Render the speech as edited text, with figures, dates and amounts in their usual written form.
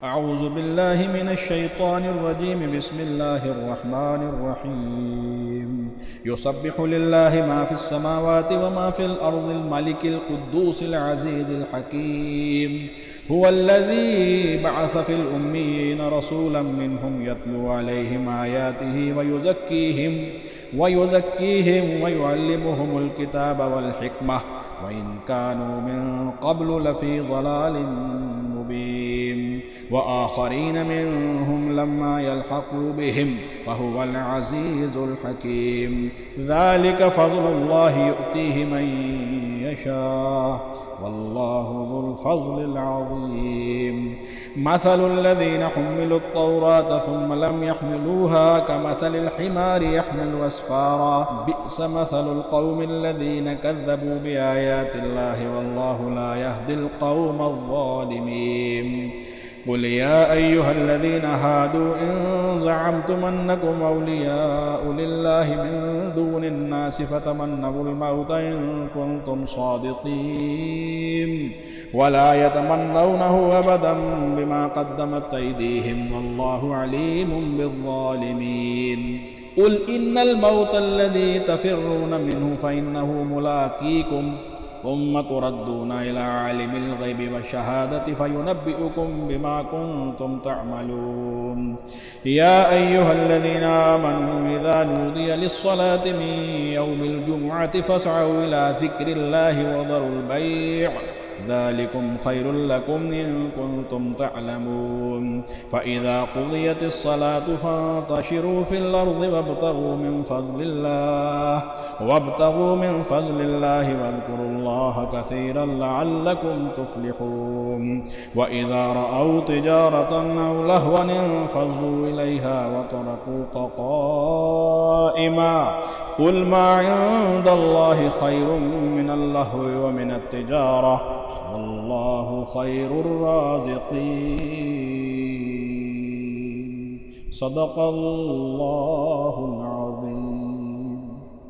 أعوذ بالله من الشيطان الرجيم. بسم الله الرحمن الرحيم. يسبح لله ما في السماوات وما في الأرض الملك القدوس العزيز الحكيم. هو الذي بعث في الأميين رسولا منهم يتلو عليهم آياته ويزكيهم ويعلمهم الكتاب والحكمة وإن كانوا من قبل لفي ضلال مبين وآخرين منهم لما يلحقوا بهم وهو العزيز الحكيم. ذلك فضل الله يؤتيه من يشاء والله ذو الفضل العظيم. مثل الذين حملوا التوراة ثم لم يحملوها كمثل الحمار يحمل أسفارا بئس مثل القوم الذين كذبوا بآيات الله والله لا يهدي القوم الظالمين. قل يا أيها الذين هادوا إن زعمتم أنكم أولياء لله من دون الناس فتمنوا الموت إن كنتم صادقين ولا يتمنونه أبدا بما قدمت أيديهم والله عليم بالظالمين. قل إن الموت الذي تفرون منه فإنه ملاقيكم ثم تردون إلى عالم الغيب والشهادة فينبئكم بما كنتم تعملون. يا أيها الذين آمنوا إذا نودي للصلاة من يوم الجمعة فاسعوا إلى ذكر الله وذروا البيع ذلكم خير لكم إن كنتم تعلمون. فإذا قضيت الصلاة فانتشروا في الأرض وابتغوا من فضل الله واذكروا الله كثيرا لعلكم تفلحون. وإذا رأوا تجارة أو لهوا انفضوا إليها وتركوك قائما قل ما عند الله خير من اللهو ومن التجارة والله خير الرازقين. صدق الله العظيم.